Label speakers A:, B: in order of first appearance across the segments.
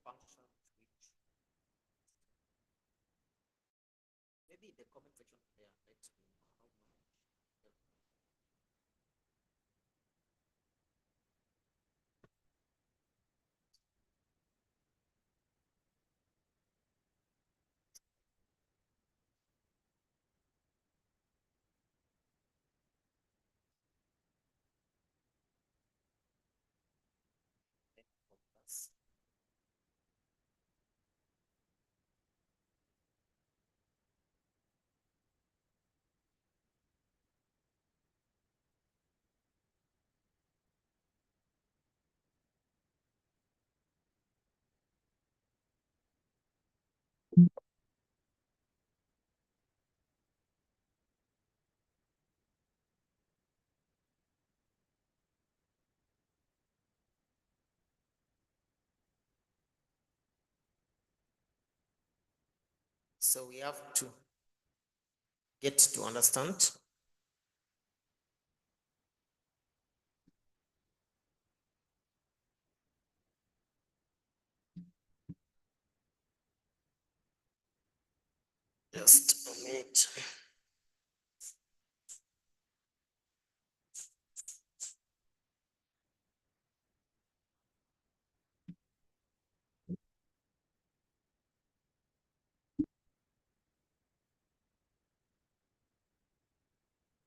A: function which maybe the comment section there, let's know how much. So we have to get to understand just a minute.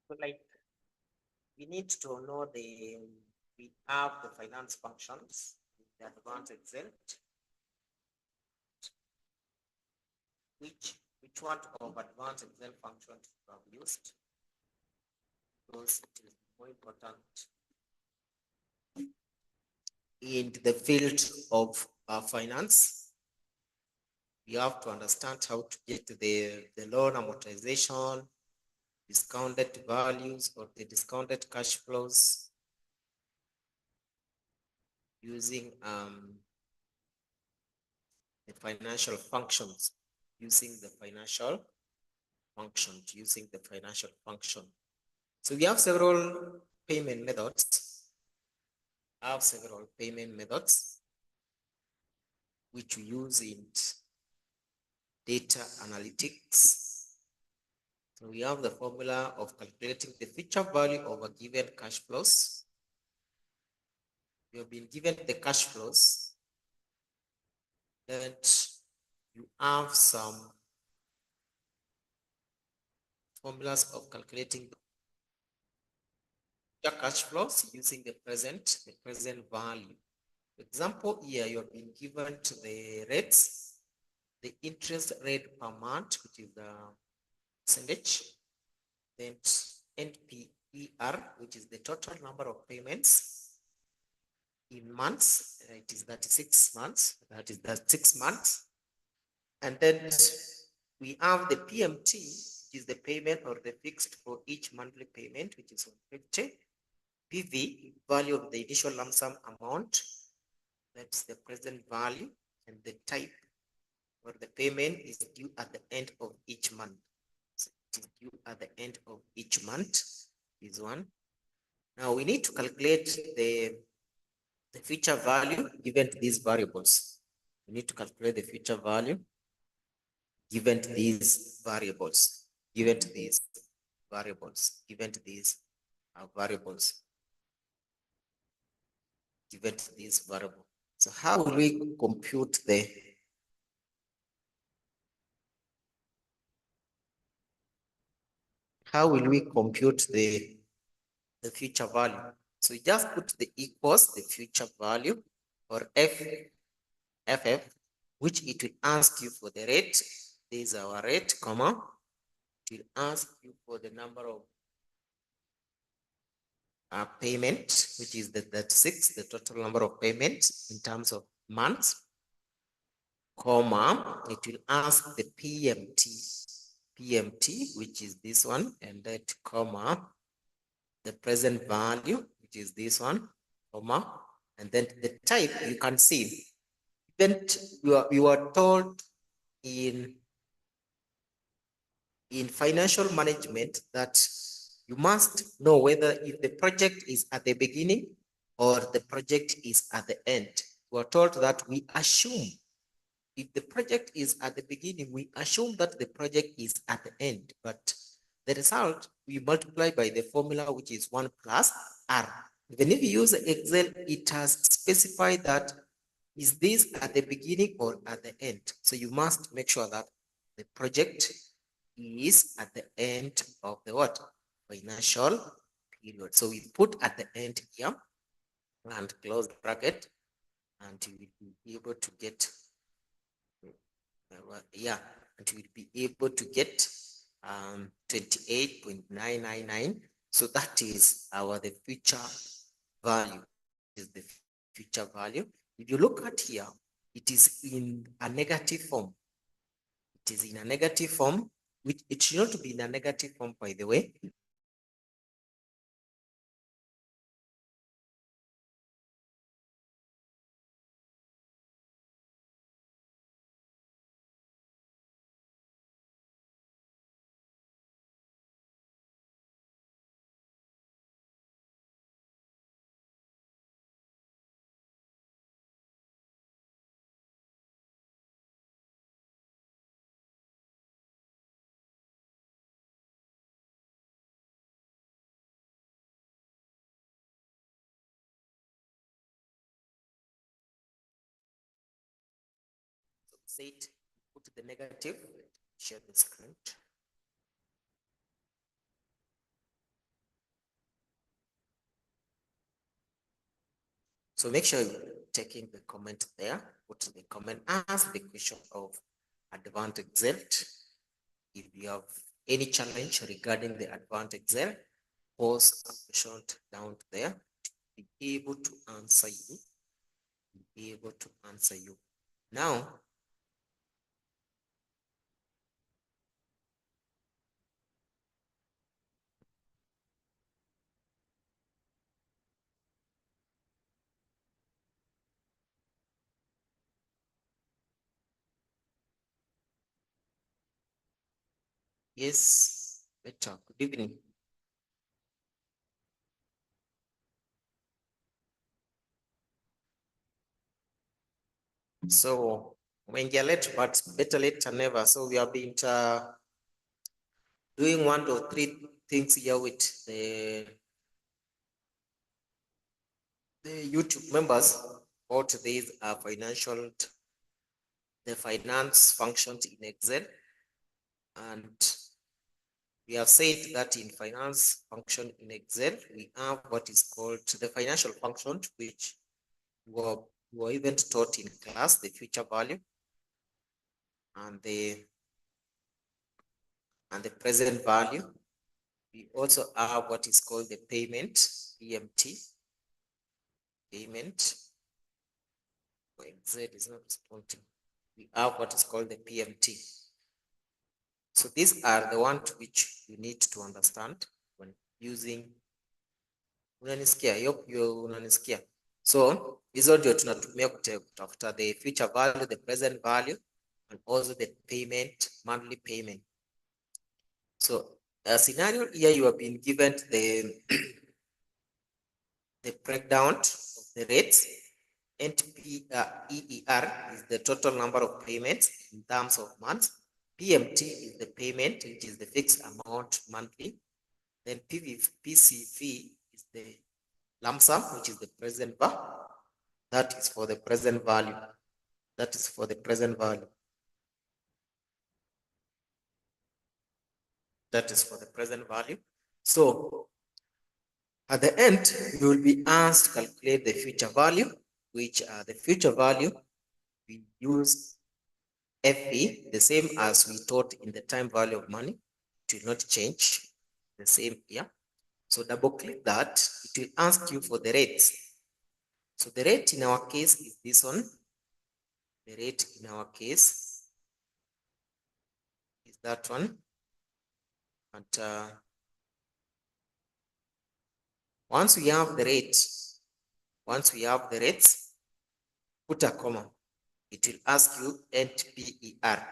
A: So like we need to know we have the finance functions, the advanced Excel, which one of advanced Excel functions you have used, because it is more important in the field of finance. You have to understand how to get the loan amortization, discounted values, or the discounted cash flows using the financial functions, using the financial function. So we have several payment methods. Which we use in data analytics. So we have the formula of calculating the future value of a given cash flows. We have been given the cash flows, that you have some formulas of calculating the cash flows using the present value. For example, here you have been given to the rates, the interest rate per month, which is the percentage, then NPER, which is the total number of payments in months. It is 36 months. That is the 6 months. And then we have the PMT, which is the payment or the fixed for each monthly payment, which is 150. PV, value of the initial lump sum amount. That's the present value, and the type or the payment is due at the end of each month. So it is due at the end of each month is one. Now we need to calculate the future value given to these variables. We need to calculate the future value given to these variables, given to these variables. So how will we compute the future value? So we just put the equals the future value, or FF, which it will ask you for the rate. This is our rate, comma. It will ask you for the number of payment, which is the 36, the total number of payments in terms of months, comma. It will ask the PMT, which is this one, and that comma, the present value, which is this one, comma, and then the type. You can see, then you are told in financial management that you must know whether if the project is at the beginning or the project is at the end. We are told that we assume if the project is at the beginning, we assume that the project is at the end, but the result we multiply by the formula, which is 1 plus R. Even if you use Excel, it has specified that is this at the beginning or at the end. So you must make sure that the project is at the end of the what? Financial period. So we put at the end here and close the bracket, and you will be able to get and you will be able to get 28.999. So that is the future value. Is the future value. If you look at here, it is in a negative form. It is in a negative form, which it should not be in a negative form, by the way. Say it, put the negative, share the screen. So make sure you're taking the comment there, put the comment, ask the question of advanced Excel. If you have any challenge regarding the advanced Excel, post a question down there to be able to answer you. Be able to answer you. Now, yes, better. Good evening. So when you're late, but better late than never. So we have been doing 1 to 3 things here with the YouTube members about these the finance functions in Excel. And we have said that in finance function in Excel, we have what is called the financial function, which were even taught in class, the future value and the present value. We also have what is called the payment, PMT, payment. Excel is not responding. We have what is called the PMT. So these are the ones which you need to understand when using. Unanisikia? Unanisikia? So hizo ndio tunatumia kutafuta the future value, the present value, and also the payment, monthly payment. So a scenario here, you have been given the the breakdown of the rates. NPER is the total number of payments in terms of months. PMT is the payment, which is the fixed amount monthly. Then PCV is the lump sum, which is the present value. That is for the present value. That is for the present value. That is for the present value. So at the end, you will be asked to calculate the future value, which the future value we use FE, the same as we taught in the time value of money. It will not change, the same here. So double click that, it will ask you for the rates. So the rate in our case is this one. The rate in our case is that one. And once we have the rates, put a comma. It will ask you NPER,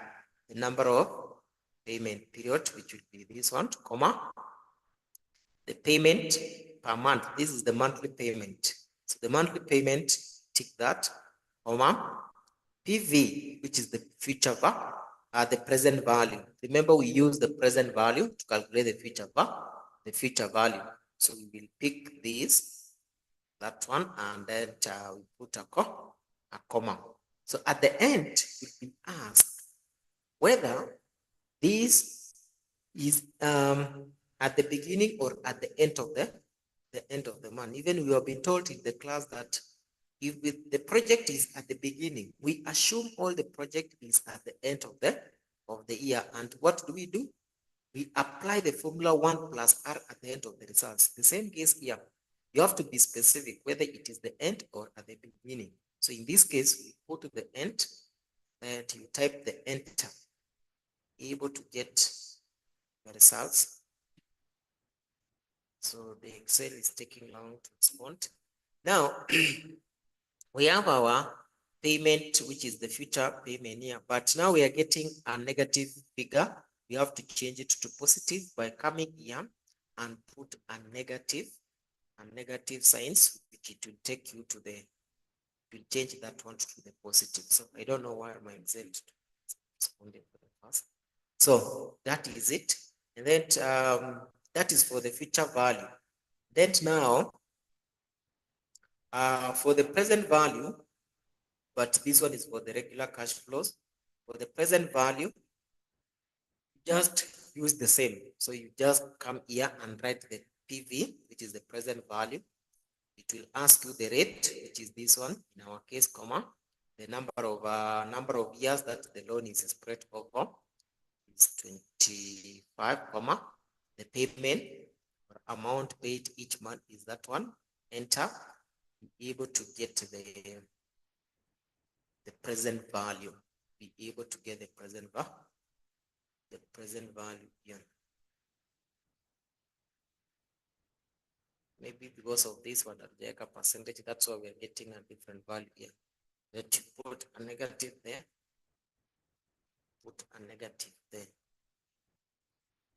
A: the number of payment period, which will be this one, comma. The payment per month, this is the monthly payment. So the monthly payment, tick that, comma. PV, which is the future the present value. Remember, we use the present value to calculate the future value. So we will pick this, that one, and then we put a comma. So at the end, we'll be asked whether this is at the beginning or at the end of the month. Even we have been told in the class that if the project is at the beginning, we assume all the project is at the end of the year. And what do? We apply the formula 1 plus R at the end of the results. The same case here. You have to be specific whether it is the end or at the beginning. So in this case, we go to the end and you type the enter. Able to get the results. So the Excel is taking long to respond. Now, we have our payment, which is the future payment here, but now we are getting a negative figure. We have to change it to positive by coming here and put a negative signs, which it will take you to the, will change that one to the positive. So I don't know why my Excel is responding for the first. So that is it. And then that is for the future value. Then now, for the present value, but this one is for the regular cash flows. For the present value, just use the same. So you just come here and write the PV, which is the present value. It will ask you the rate, which is this one, in our case, comma, the number of years that the loan is spread over is 25, comma, the payment or amount paid each month is that one. Enter, be able to get the present value, be able to get the present value here. Maybe because of this one at the percentage, that's why we're getting a different value here. Let you put a negative there, put a negative there,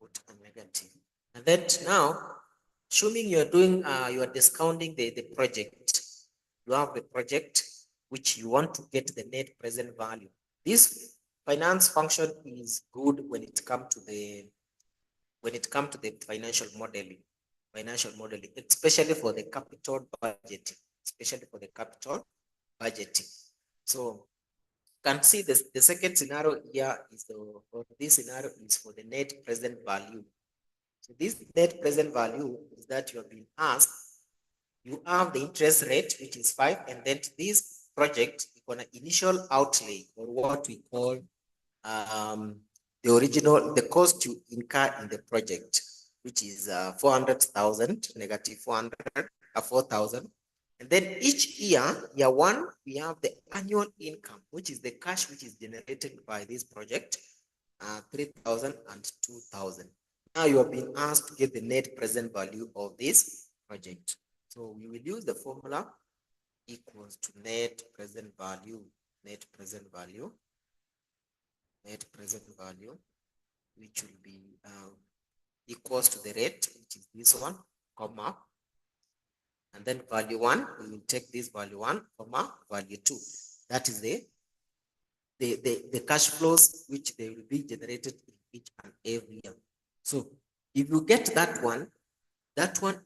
A: put a negative. And then now, assuming you're doing, you are discounting the project. You have the project which you want to get the net present value. This finance function is good when it comes to the financial modeling, especially for the capital budgeting, So you can see this, the second scenario here is this scenario is for the net present value. So this net present value is that you have been asked, you have the interest rate, which is 5, and then this project is on an initial outlay, or what we call the cost you incur in the project, which is 400,000, negative 4,000. And then each year 1, we have the annual income, which is the cash which is generated by this project, 3,000 and 2,000. Now you have been asked to get the net present value of this project. So we will use the formula equals to net present value, which will be equals to the rate, which is this one, comma, and then value 1, we will take this value 1, comma, value 2. That is the cash flows which they will be generated in each and every year. So if you get that one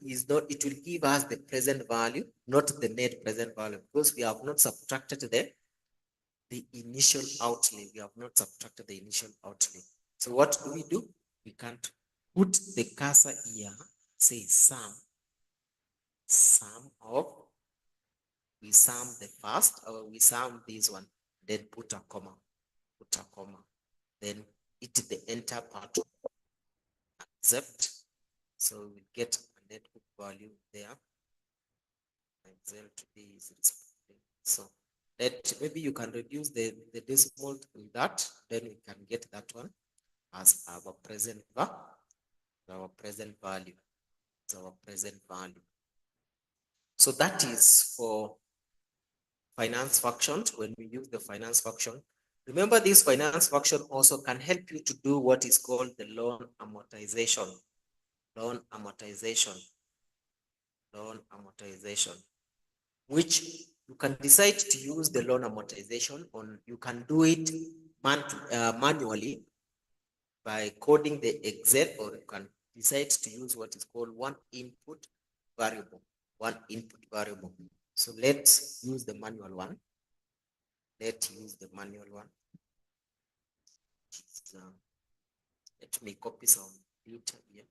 A: is not, it will give us the present value, not the net present value, because we have not subtracted the initial outlay. We have not subtracted the initial outlay. So what do? We can't put the cursor here, say sum of, we sum the first, or we sum this one, then put a comma, then hit the enter part, accept. So we get a net book value there. Excel today is responding. So that maybe you can reduce the decimal to that, then we can get that one as our present value. So that is for finance functions. When we use the finance function, remember this finance function also can help you to do what is called the loan amortization, which You can decide to use the loan amortization on, you can do it manually by coding the Excel, or you can decide to use what is called one input variable. So let's use the manual one. Let's use the manual one. Let me copy some data here.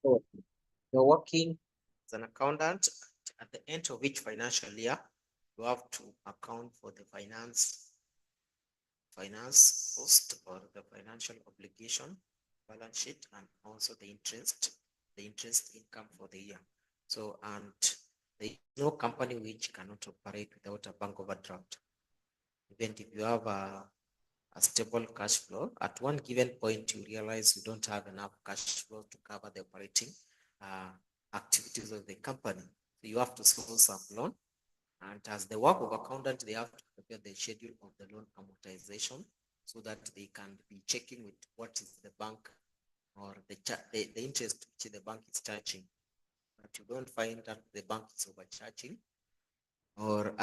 A: So you're working as an accountant. At the end of each financial year, you have to account for the finance cost, or the financial obligation, balance sheet, and also the interest income for the year. So, and there is no company which cannot operate without a bank overdraft. Even if you have a stable cash flow, at one given point you realize you don't have enough cash flow to cover the operating activities of the company. So you have to source some loan. And as the work of accountant, they have to prepare the schedule of the loan amortization so that they can be checking with what is the bank, or the interest which the bank is charging. But you don't find that the bank is overcharging, or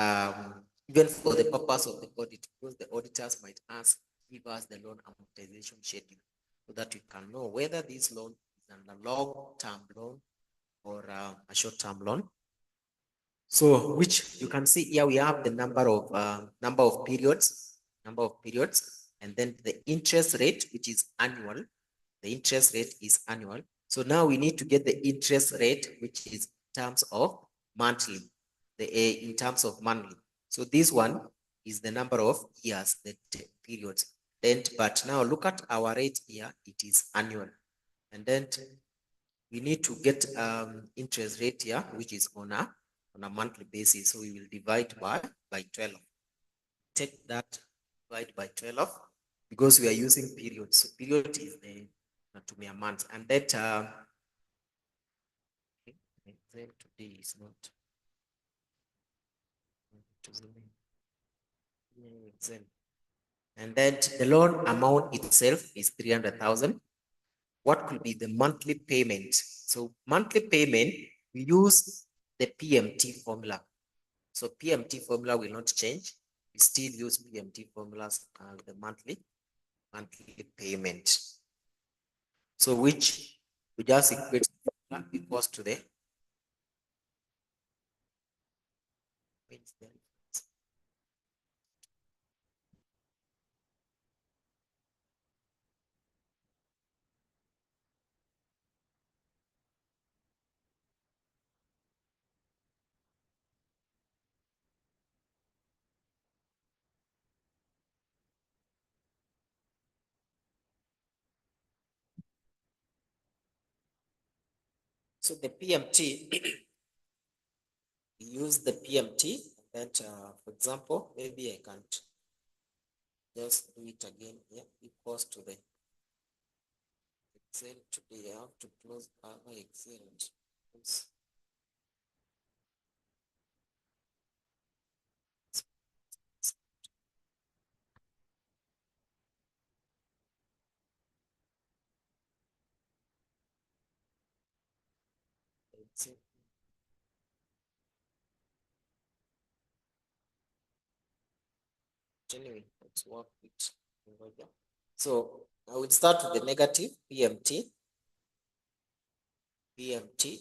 A: even for the purpose of the audit, because the auditors might ask, give us the loan amortization schedule, so that we can know whether this loan is a long-term loan or a short-term loan. So, which you can see here, we have the number of periods, and then the interest rate, which is annual. The interest rate is annual. So now we need to get the interest rate, which is terms of monthly, in terms of monthly. So this one is the number of years, the periods. Then, but now look at our rate here, it is annual. And then we need to get interest rate here, which is on a monthly basis. So we will divide by 12. Take that, divide by 12, because we are using periods. So period is the to be a month, and that Excel today is not Excel. And then the loan amount itself is 300,000. What could be the monthly payment? So monthly payment, we use the PMT formula. So PMT formula will not change. We still use PMT formulas, the monthly payment. So which we just equate equals to the so the PMT, we use the PMT, and for example, maybe I can't just do it again here, equals to the Excel today. I have to close other Excel. Anyway, let's work with. So I will start with the negative PMT,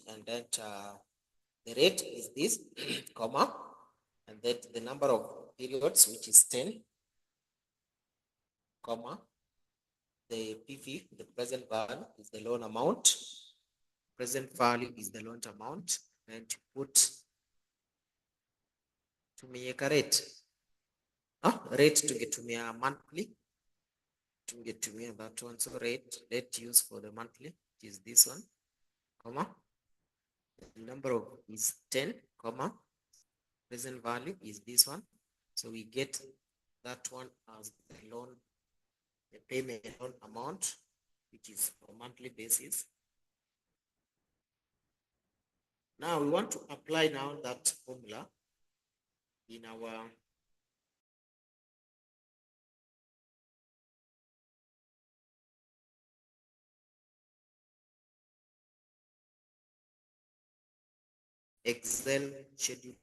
A: and then the rate is this, comma, and then the number of periods, which is 10, comma, the PV, the present value, is the loan amount, present value is the loan amount, and to put tumeweka rate. Rate tungetumia monthly, tungetumia that one. So rate used for the monthly is this one, comma, the number of is 10, comma, present value is this one. So we get that one as the loan, the payment loan amount, which is on a monthly basis. Now we want to apply now that formula in our Excel schedule.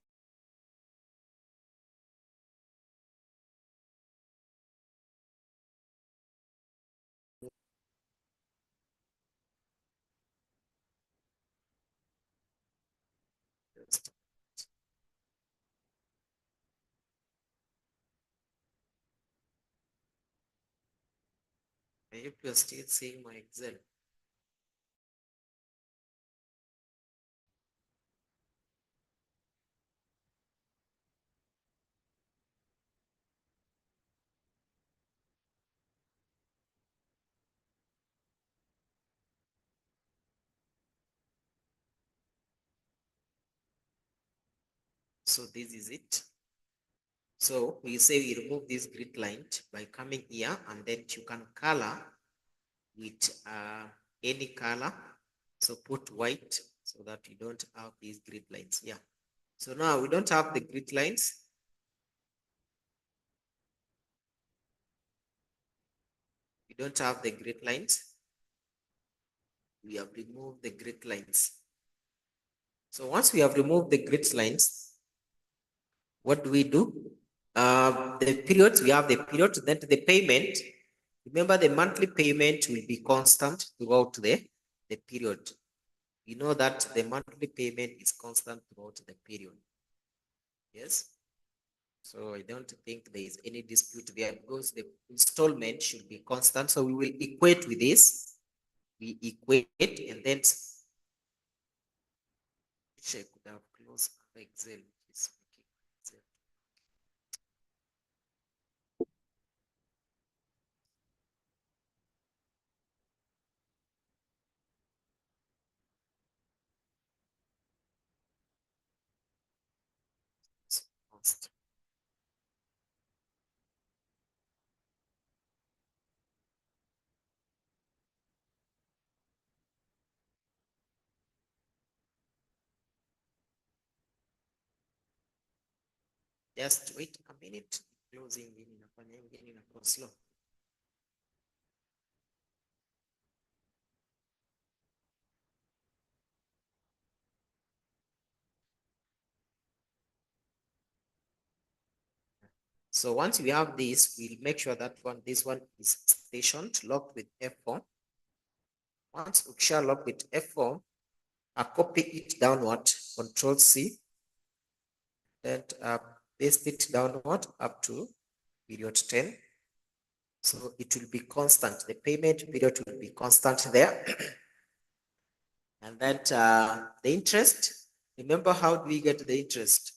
A: I hope you're still seeing my Excel. So this is it. So we say we remove this grid line by coming here, and then you can color with any color. So put white so that you don't have these grid lines. Yeah. So now we don't have the grid lines. We don't have the grid lines. We have removed the grid lines. So once we have removed the grid lines, what do we do? The periods, we have the period, then the payment. Remember, the monthly payment will be constant throughout the period. You know that the monthly payment is constant throughout the period. Yes. So I don't think there is any dispute there because the installment should be constant. So we will equate with this. We equate and then check could have closed Excel. Just wait a minute. Closing in a slow. So once we have this, we'll make sure that this one is stationed, locked with F4. Once we shall lock with F4, I copy it downward, Control C, then paste it downward up to period 10. So it will be constant. The payment period will be constant there. And then the interest, remember how do we get the interest?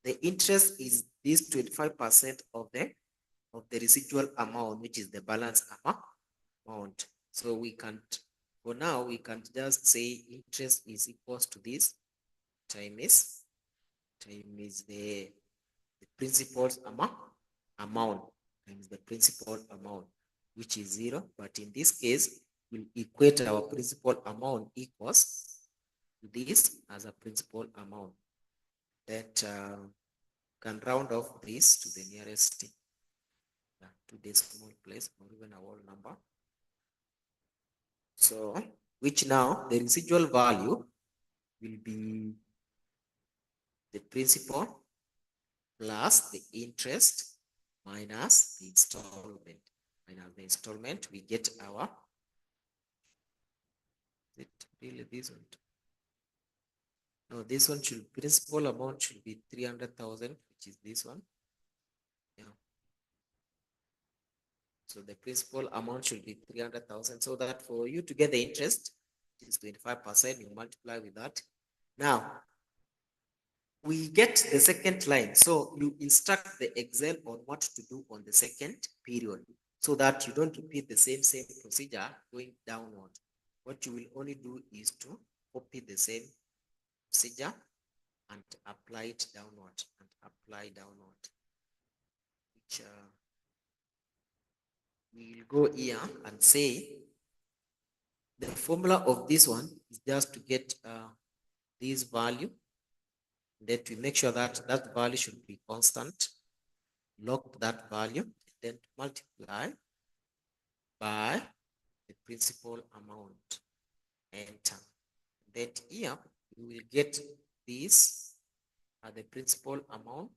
A: The interest is this 25% of the residual amount, which is the balance amount. So we can't, for now, we can just say interest is equals to this times the principal's amount times the principal amount, which is 0. But in this case, we'll equate our principal amount equals to this as a principal amount. That can round off this to the nearest to decimal place or even a whole number. So, which now the residual value will be the principal plus the interest minus the installment. Minus the installment, we get our, is it really this one? No, this one should, principal amount should be 300,000, which is this one. Yeah. So the principal amount should be 300,000. So that for you to get the interest, it is 25%, you multiply with that. Now, we get the second line. So you instruct the Excel on what to do on the second period so that you don't repeat the same procedure going downward. What you will only do is to copy the same procedure and apply it downward and apply downward. Which we'll go here and say the formula of this one is just to get this value. Then we make sure that that value should be constant. Lock that value, then multiply by the principal amount. Enter. Then here we will get this the principal amount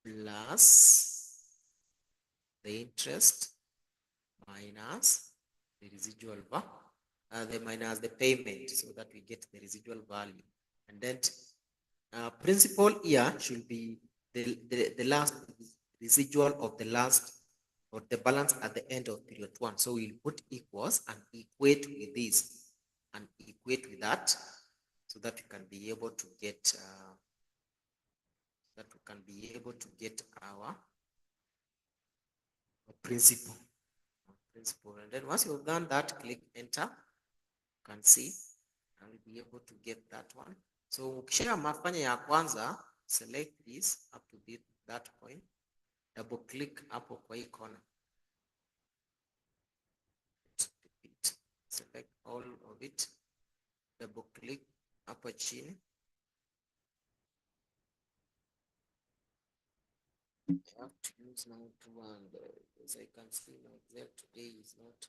A: plus the interest minus the residual value, minus the payment, so that we get the residual value. And then principal here should be the last residual of the last or the balance at the end of period one. So we'll put equals and equate with this and equate with that so that we can be able to get our principal. And then once you've done that, click enter. You can see I will be able to get that one. So ukisha mafanya ya kwanza, select this up to that point, double click hapo kwa hii corner, select all of it, double click hapo chini. I have to use now to one as I can see my Excel today is not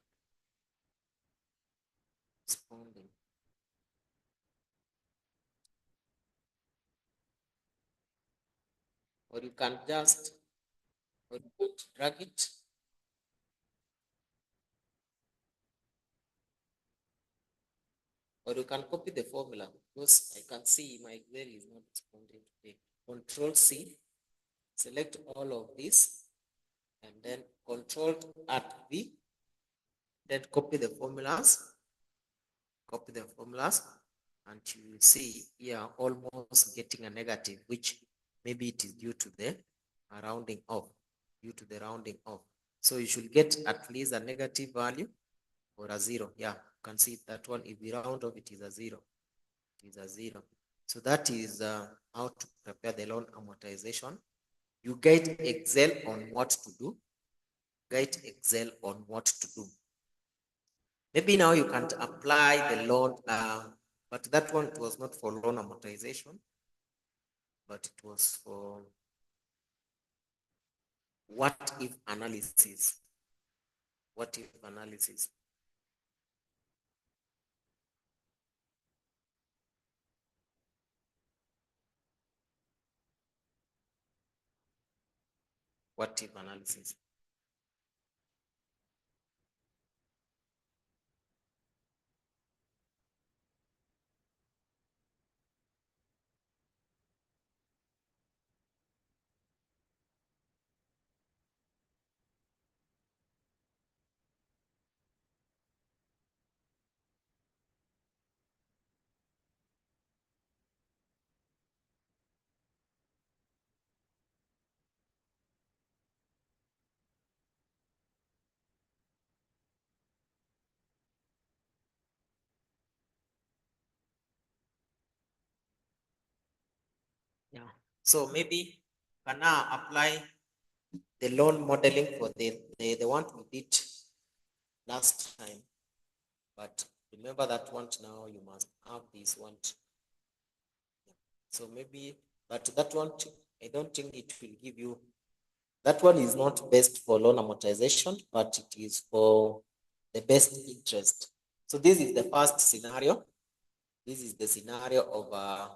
A: responding. Or you can just drag it. Or you can copy the formula because I can see my Excel is not responding today. Control C, select all of this, and then Control at V, then copy the formulas, and you will see here almost getting a negative, which maybe it is due to the rounding off, So you should get at least a negative value or a zero. Yeah, you can see that one. If we round off, it is a zero. So that is how to prepare the loan amortization. You guide Excel on what to do. Maybe now you can't apply the loan, but that one was not for loan amortization, but it was for what if analysis. What if analysis. What if analysis. Yeah. So maybe can now apply the loan modeling for the one we did last time. But remember that one now you must have this one. So maybe, but that one, I don't think it will give you, that one is not best for loan amortization, but it is for the best interest. So this is the first scenario. This is the scenario of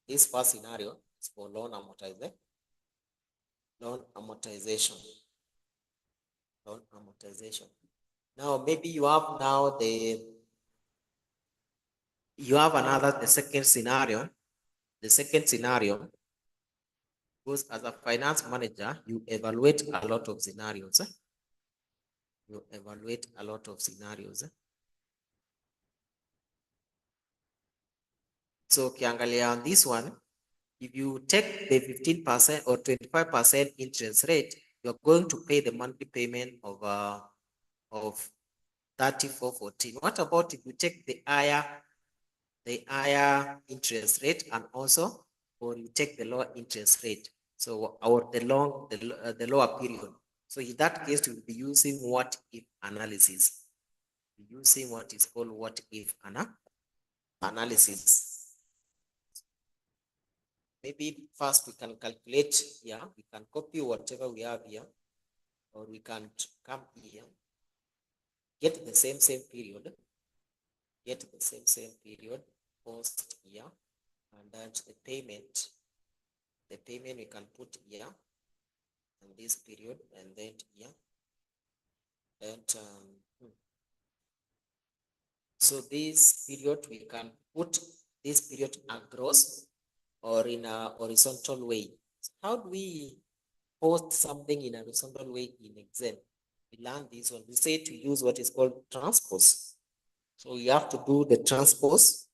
A: this first scenario is for loan amortization. Loan amortization. Now maybe you have now you have the second scenario. The second scenario, because as a finance manager, you evaluate a lot of scenarios. You evaluate a lot of scenarios. So ukiangalia on this one, if you take the 15% or 25% interest rate, you're going to pay the monthly payment of 34.14. What about if you take the higher interest rate and also, or you take the lower interest rate? So the lower period. So in that case, you'll be using what if analysis. Using what is called what if analysis. Maybe first we can calculate here. We can copy whatever we have here, or we can come here, get the same period, post here, and then the payment we can put here, and this period, and then here, and so this period we can put this period across or in a horizontal way. So how do we post something in a horizontal way in Excel? We learn this one. We say to use what is called transpose. So you have to do the transpose,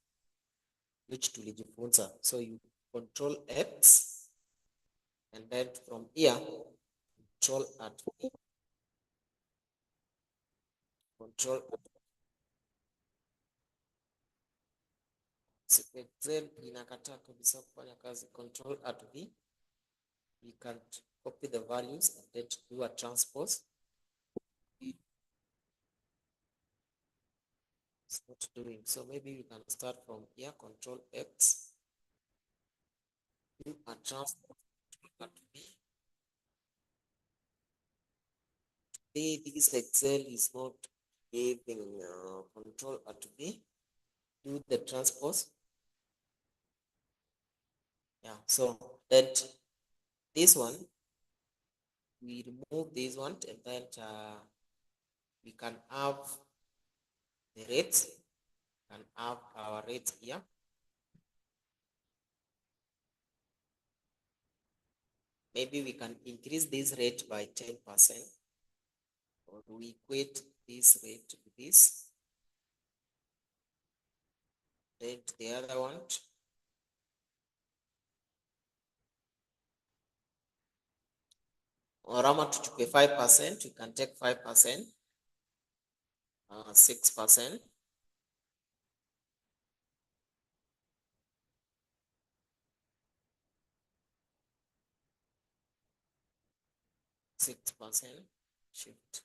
A: which tulijifunza. So you control X, and then from here, control at V, control at Excel inakataa kabisa kufanya kazi. Control at V. We can copy the values and then do a transpose. It's not doing. So maybe we can start from here, control X, do a transpose at V. This Excel is not giving control at V. Do the transpose. Yeah, so that this one, we remove this one, and then we can have the rates, and have our rates here. Maybe we can increase this rate by 10%, or we equate this rate to this. Then the other one, or ama tuchukue 5%, we can take 5%, 6%, 6%, shift.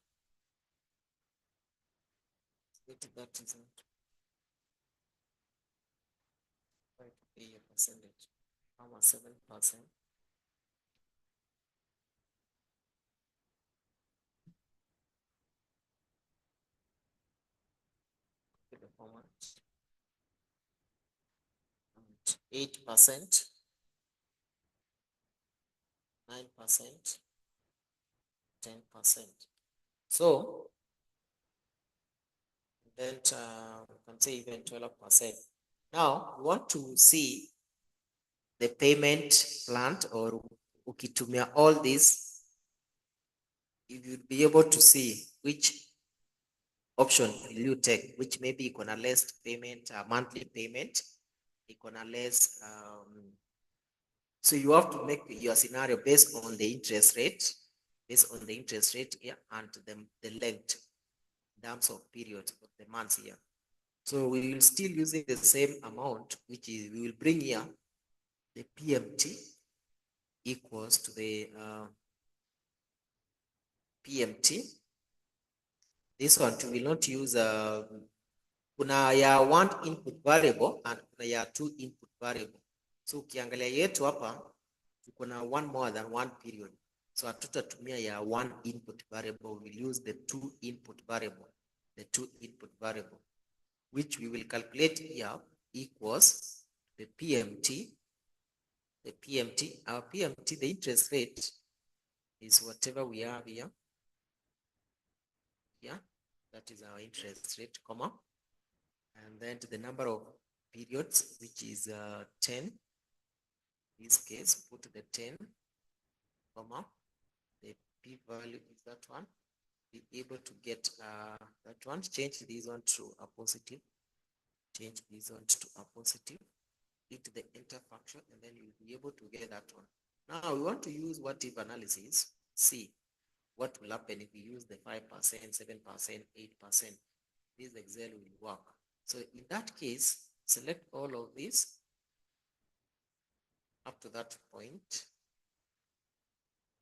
A: That is not quite a percentage. 7%. The format. 8%, 9%, 10%. So then we can say even 12%. Now we want to see the payment plan, or ukitumia all this, if you'd be able to see which option will you take, which maybe iko na less payment, monthly payment, iko na less. So you have to make your scenario based on the interest rate, here, and the length in terms of period of the months here. So we will still using the same amount, which is we will bring here the PMT equals to the PMT. This one we will not use kuna ya one input variable and kuna ya two input variable. So ukiangalia yetu hapa tuko na one more than one period. So hatutatumia ya one input variable, we will use the two input variable, which we will calculate here equals the PMT. Our PMT, the interest rate is whatever we have here. Yeah, that is our interest rate, comma. And then the number of periods, which is 10. In this case, put the 10, comma, the p-value is that one. Be able to get that one. Change this one to a positive. Change this one to a positive. Hit the enter function, and then you'll be able to get that one. Now we want to use what if analysis. See what will happen if we use the 5%, 7%, 8%. This Excel will work. So in that case, select all of this up to that point,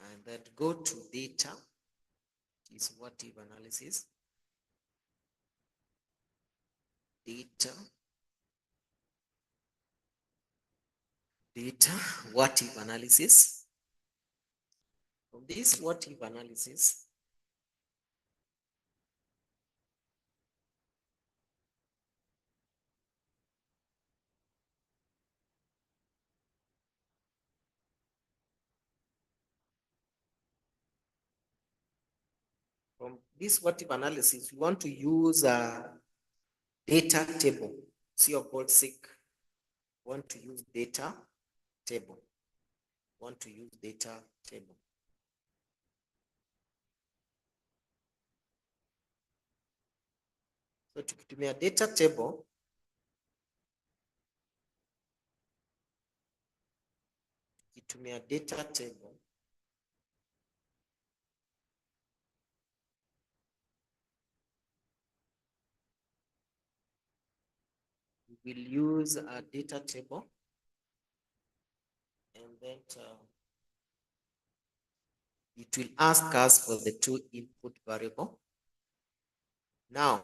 A: and then go to data, is what if analysis, data, what if analysis. From this what if analysis, we want to use a data table. See your God's sake, want to use data table. Want to use data table. So tukitumia data table, we will use a data table, and then it will ask us for the two input variable. Now,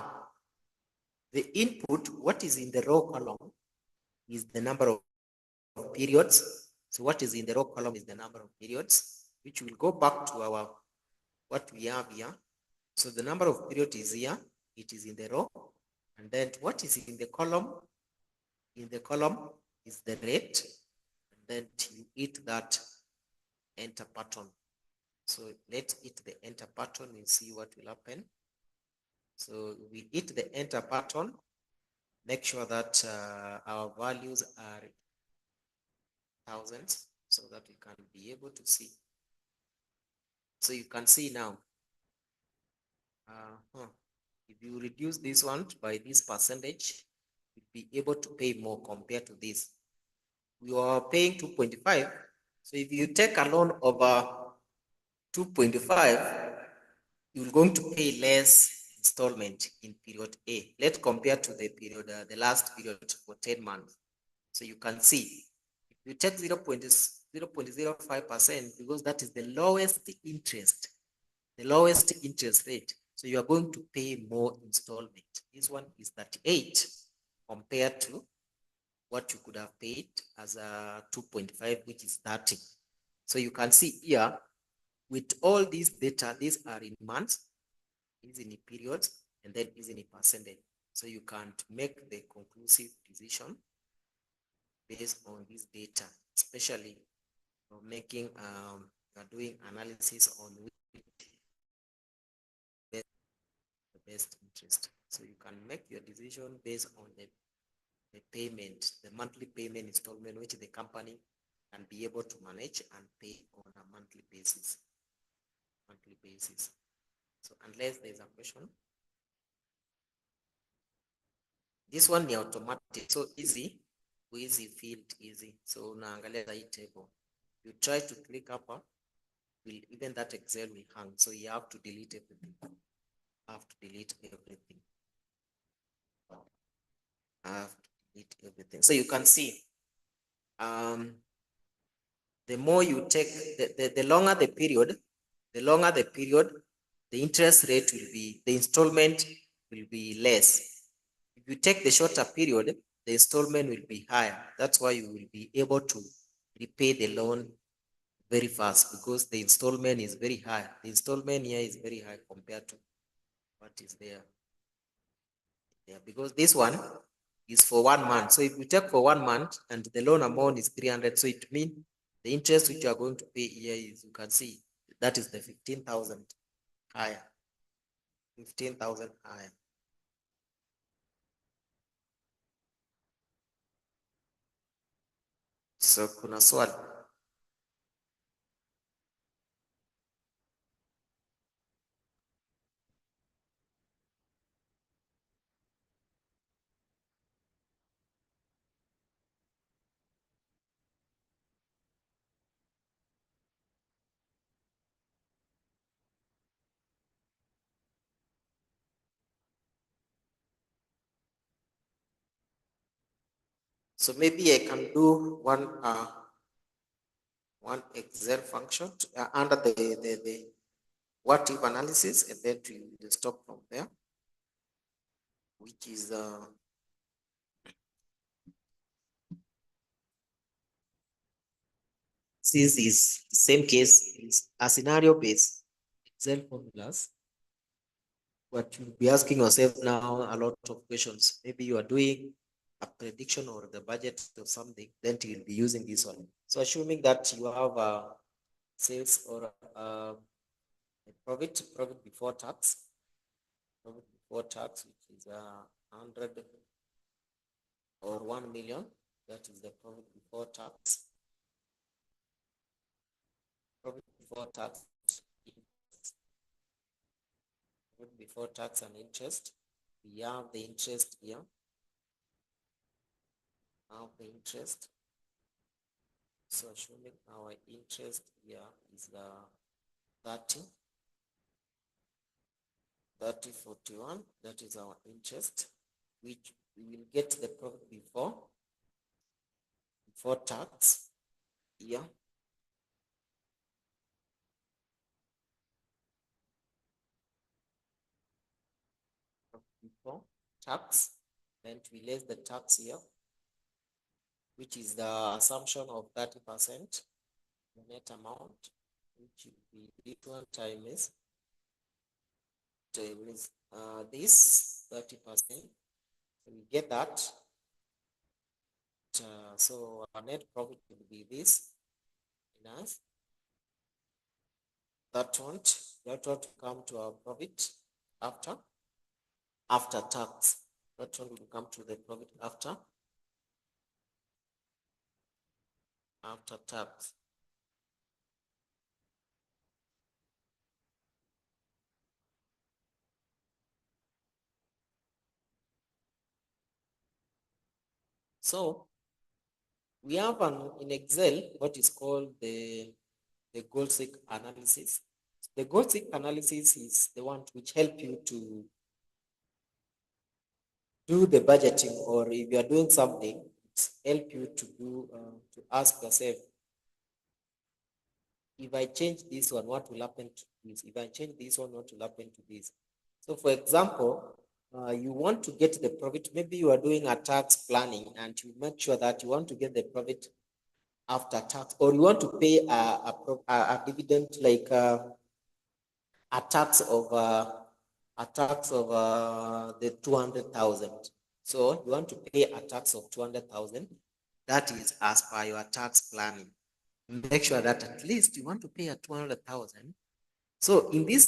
A: the input, what is in the row column, is the number of periods. So what is in the row column is the number of periods, which will go back to our what we have here. So the number of periods is here, it is in the row. And then what is in the column? In the column is the rate. And then you hit that enter button. So let's hit the enter button and see what will happen. So we hit the enter button. Make sure that our values are thousands so that we can be able to see. So you can see now, if you reduce this one by this percentage, you'll be able to pay more compared to this. You are paying 2.5. So if you take a loan over 2.5, you're going to pay less installment in period A. Let's compare to the period, the last period for 10 months. So you can see, if you take 0.05%, because that is the lowest interest rate. So you are going to pay more installment. This one is 38 compared to what you could have paid as a 2.5, which is 30. So you can see here, with all these data, these are in months, is in periods, and then is in a percentage. So you can't make the conclusive decision based on this data, especially making doing analysis on the best interest. So you can make your decision based on the payment, the monthly payment installment, which the company can be able to manage and pay on a monthly basis. So unless there's a question, this one is automatic, so easy field easy. So unaangalia hii table, you try to click up, even that Excel will hang, so you have to delete everything. So you can see, the more you take, the longer the period, the interest rate will be, the installment will be less. If you take the shorter period, the installment will be higher. That's why you will be able to repay the loan very fast, because the installment is very high. The installment here is very high compared to what is there. Because this one is for 1 month. So if you take for 1 month and the loan amount is 300, so it means the interest which you are going to pay here is, you can see, that is the 15,000 higher. 15,000 higher. So kuna swali. So maybe I can do one Excel function under the what if analysis, and then we will stop from there, which is since is the same case is a scenario based Excel formulas. But you'll be asking yourself now a lot of questions. Maybe you are doing a prediction or the budget of something, then you'll be using this one. So assuming that you have a sales or a profit before tax, which is 100 or 1 million, that is the profit before tax. Profit before tax, profit before tax and interest. We have the interest here. Have the interest. So assuming our interest here is 30, 41, that is our interest, which we will get the profit before tax here. Before tax, then we less the tax here, which is the assumption of 30%, the net amount, which will be this one times this 30%. We get that. So our net profit will be this minus that one to come to our profit after tax. That one will come to the profit after tax. So we have in Excel what is called the goal-seek analysis. The goal-seek analysis is the one which help you to do the budgeting, or if you are doing something, help you to do to ask yourself, if I change this one, what will happen to this? If I change this one, what will happen to this? So for example, you want to get the profit, maybe you are doing a tax planning and you make sure that you want to get the profit after tax, or you want to pay a dividend like a tax of the 200,000. So you want to pay a tax of 200,000. That is as per your tax planning. Make sure that at least you want to pay a 200,000. So in this,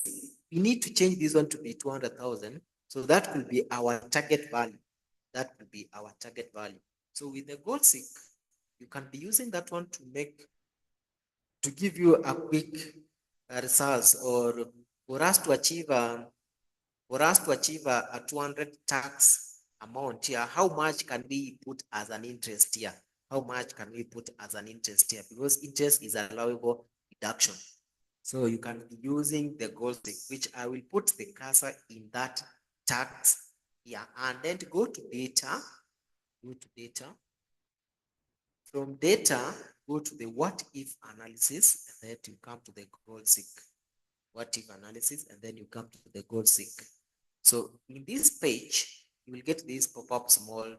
A: we need to change this one to be 200,000. So that will be our target value. That will be our target value. So with the goal seek, you can be using that one to give you a quick results, or for us to achieve a 200 tax amount here, how much can we put as an interest here? How much can we put as an interest here? Because interest is allowable deduction. So you can be using the goal seek, which I will put the cursor in that tax here, and then to go to data, From data, go to the what if analysis, and then you come to the goal seek. What if analysis, and then you come to the goal seek. So in this page, you will get this pop-up small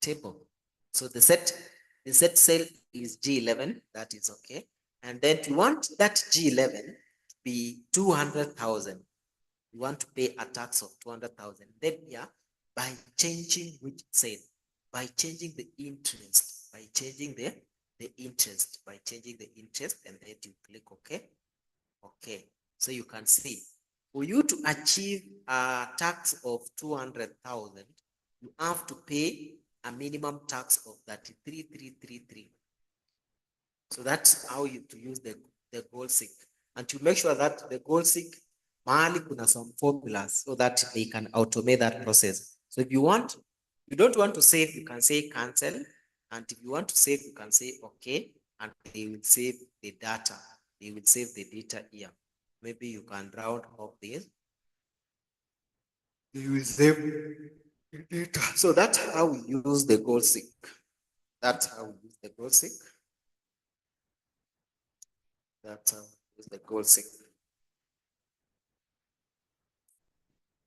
A: table. So the set cell is G11, that is okay. And then you want that G11 to be 200,000. You want to pay a tax of 200,000. Then here, by changing which cell, by changing the interest, and then you click OK. Okay, so you can see, for you to achieve a tax of 200,000, you have to pay a minimum tax of 33,333. So that's how you to use the goal seek, and to make sure that the goal seek mahali kuna some formulas so that they can automate that process. So if you don't want to save, you can say cancel, and if you want to save, you can say okay, and they will save the data. They will save the data here. Maybe you can round off this. You will save the data. So that's how we use the goal seek. That's how we use the goal seek. That's how we use the goal seek.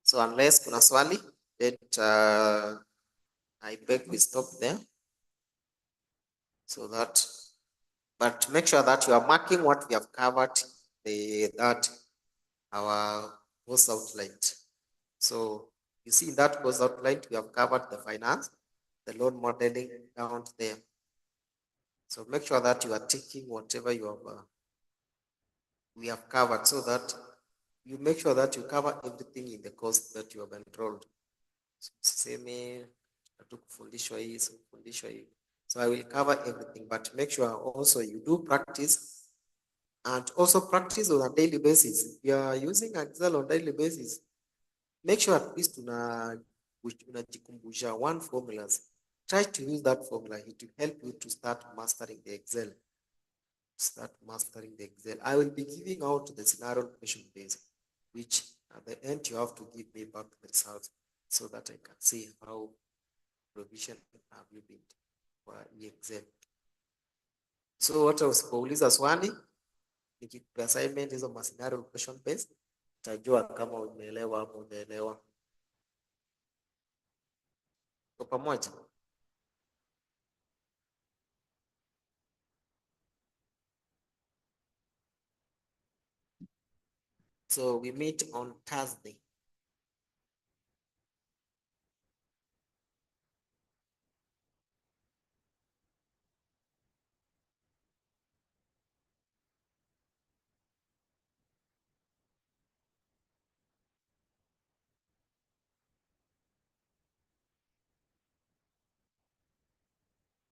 A: So unless kuna swali, I beg we stop there. So that, but make sure that you are marking what we have covered, that our course outline. So you see in that course outline, we have covered the finance, the loan modeling down there. So make sure that you are taking whatever you have, we have covered, so that you make sure that you cover everything in the course that you have enrolled. So I will cover everything, but make sure also you do practice, and also practice on a daily basis. If you are using Excel on daily basis, make sure at least unajikumbusha one formulas. Try to use that formula. It will help you to start mastering the Excel. I will be giving out the scenario question base, which at the end you have to give me back the results so that I can see how provision have you been for Excel. So hata usipouliza swali nikikupa assignment hizo ma scenario question based, utajua kama umeelewa au hujaelewa. Kwa pamoja. So we meet on Thursday.